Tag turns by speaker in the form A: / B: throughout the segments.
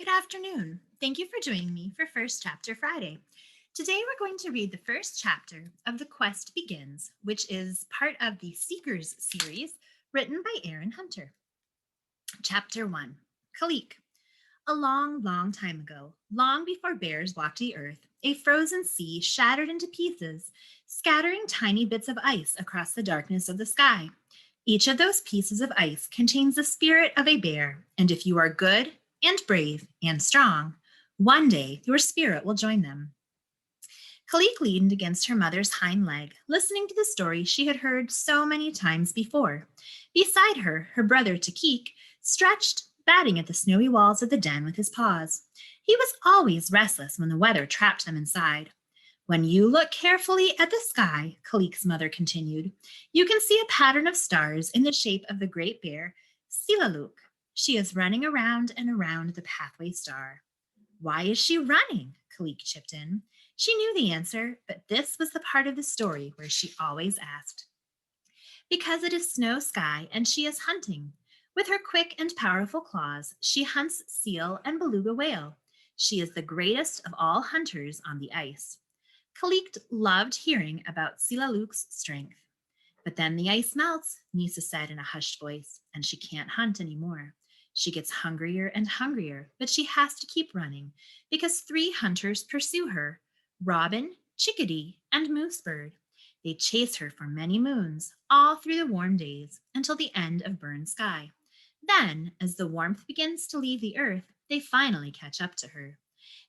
A: Good afternoon. Thank you for joining me for First Chapter Friday. Today we're going to read the first chapter of The Quest Begins, which is part of the Seekers series written by Erin Hunter. Chapter 1, Kalik. A long, long time ago, long before bears walked the earth, a frozen sea shattered into pieces, scattering tiny bits of ice across the darkness of the sky. Each of those pieces of ice contains the spirit of a bear, and if you are good and brave and strong, one day your spirit will join them. Kalik leaned against her mother's hind leg, listening to the story she had heard so many times before. Beside her, her brother Takik stretched, batting at the snowy walls of the den with his paws. He was always restless when the weather trapped them inside. When you look carefully at the sky, Kalik's mother continued, you can see a pattern of stars in the shape of the great bear, Silaluk. She is running around and around the pathway star. Why is she running? Kalik chipped in. She knew the answer, but this was the part of the story where she always asked. Because it is snow sky and she is hunting. With her quick and powerful claws, she hunts seal and beluga whale. She is the greatest of all hunters on the ice. Kalik loved hearing about Silaluk's strength. But then the ice melts, Nisa said in a hushed voice, and she can't hunt anymore. She gets hungrier and hungrier, but she has to keep running because 3 hunters pursue her, Robin, Chickadee, and Moosebird. They chase her for many moons, all through the warm days, until the end of burned sky. Then, as the warmth begins to leave the earth, they finally catch up to her.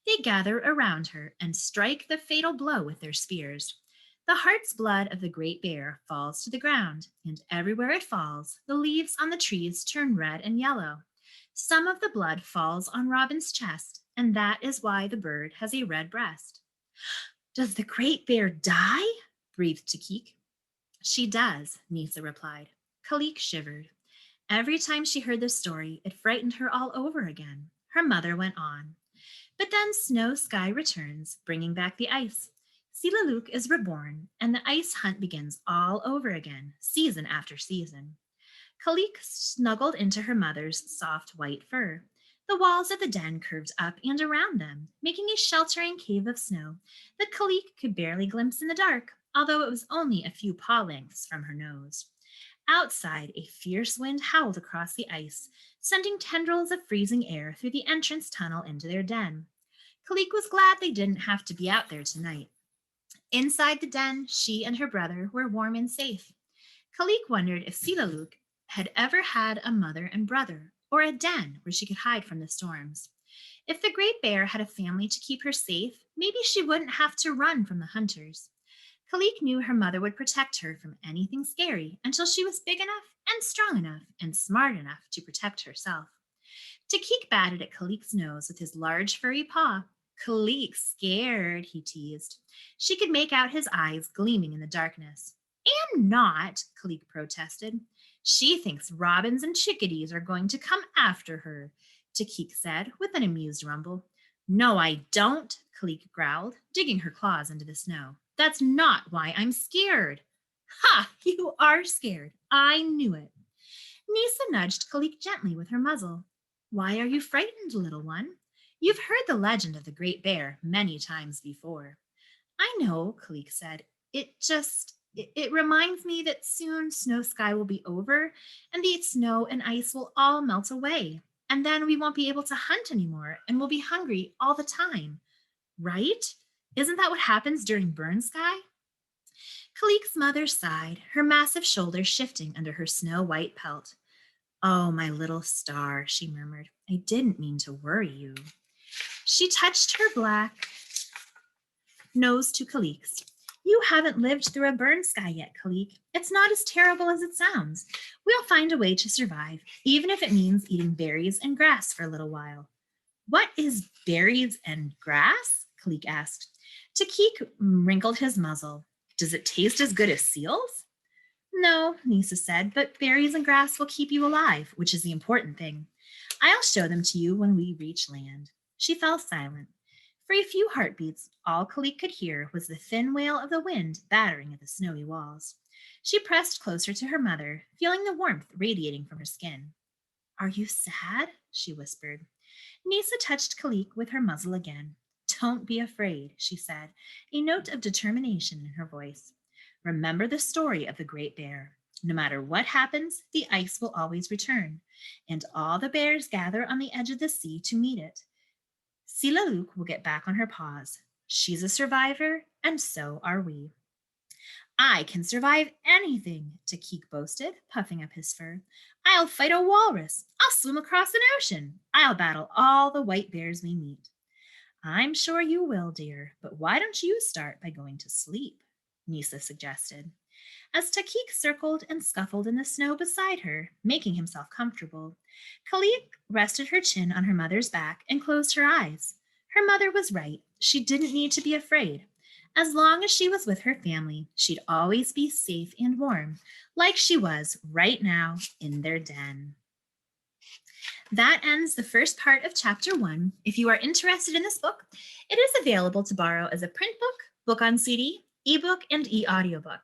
A: They gather around her and strike the fatal blow with their spears. The heart's blood of the great bear falls to the ground, and everywhere it falls, the leaves on the trees turn red and yellow. Some of the blood falls on Robin's chest, and that is why the bird has a red breast. Does the great bear die? Breathed Takik. She does, Nisa replied. Kalik shivered. Every time she heard this story, it frightened her all over again. Her mother went on. But then Snow Sky returns, bringing back the ice. Silaluk is reborn, and the ice hunt begins all over again, season after season. Kalik snuggled into her mother's soft white fur. The walls of the den curved up and around them, making a sheltering cave of snow that Kalik could barely glimpse in the dark, although it was only a few paw lengths from her nose. Outside, a fierce wind howled across the ice, sending tendrils of freezing air through the entrance tunnel into their den. Kalik was glad they didn't have to be out there tonight. Inside the den, she and her brother were warm and safe. Kalik wondered if Silaluk had ever had a mother and brother, or a den where she could hide from the storms. If the great bear had a family to keep her safe, maybe she wouldn't have to run from the hunters. Kalik knew her mother would protect her from anything scary until she was big enough and strong enough and smart enough to protect herself. Takik batted at Kalik's nose with his large furry paw. Kalik's scared, he teased. She could make out his eyes gleaming in the darkness. "Am not," Kalik protested. "She thinks robins and chickadees are going to come after her," Takik said with an amused rumble. "No, I don't," Kalik growled, digging her claws into the snow. "That's not why I'm scared." "Ha! You are scared. I knew it." Nisa nudged Kalik gently with her muzzle. "Why are you frightened, little one? You've heard the legend of the great bear many times before." "I know," Kalik said. It reminds me that soon Snow Sky will be over and the snow and ice will all melt away. And then we won't be able to hunt anymore and we'll be hungry all the time. Right? Isn't that what happens during burn sky?" Kalik's mother sighed, her massive shoulders shifting under her snow-white pelt. "Oh, my little star," she murmured. "I didn't mean to worry you." She touched her black nose to Kalik's. "You haven't lived through a burn sky yet, Kalik. It's not as terrible as it sounds. We'll find a way to survive, even if it means eating berries and grass for a little while." "What is berries and grass?" Kalik asked. Takik wrinkled his muzzle. "Does it taste as good as seals?" "No," Nisa said, "but berries and grass will keep you alive, which is the important thing. I'll show them to you when we reach land." She fell silent. For a few heartbeats, all Kalik could hear was the thin wail of the wind battering at the snowy walls. She pressed closer to her mother, feeling the warmth radiating from her skin. "Are you sad?" she whispered. Nisa touched Kalik with her muzzle again. Don't be afraid, she said, a note of determination in her voice. Remember the story of the great bear. No matter what happens, the ice will always return, and all the bears gather on the edge of the sea to meet it. Silaluk will get back on her paws. She's a survivor, and so are we. I can survive anything, Takik boasted, puffing up his fur. I'll fight a walrus. I'll swim across an ocean. I'll battle all the white bears we meet. I'm sure you will, dear, but why don't you start by going to sleep? Nisa suggested. As Takik circled and scuffled in the snow beside her, making himself comfortable, Kalik rested her chin on her mother's back and closed her eyes. Her mother was right. She didn't need to be afraid. As long as she was with her family, she'd always be safe and warm, like she was right now in their den. That ends the first part of chapter 1. If you are interested in this book, it is available to borrow as a print book, book on CD, ebook, and e-audiobook.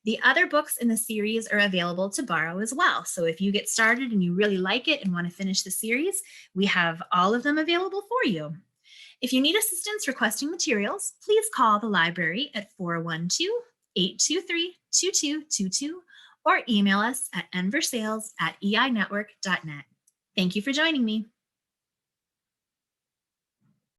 A: The other books in the series are available to borrow as well. So if you get started and you really like it and want to finish the series, we have all of them available for you. If you need assistance requesting materials, please call the library at 412-823-2222 or email us at enversales@einetwork.net. Thank you for joining me.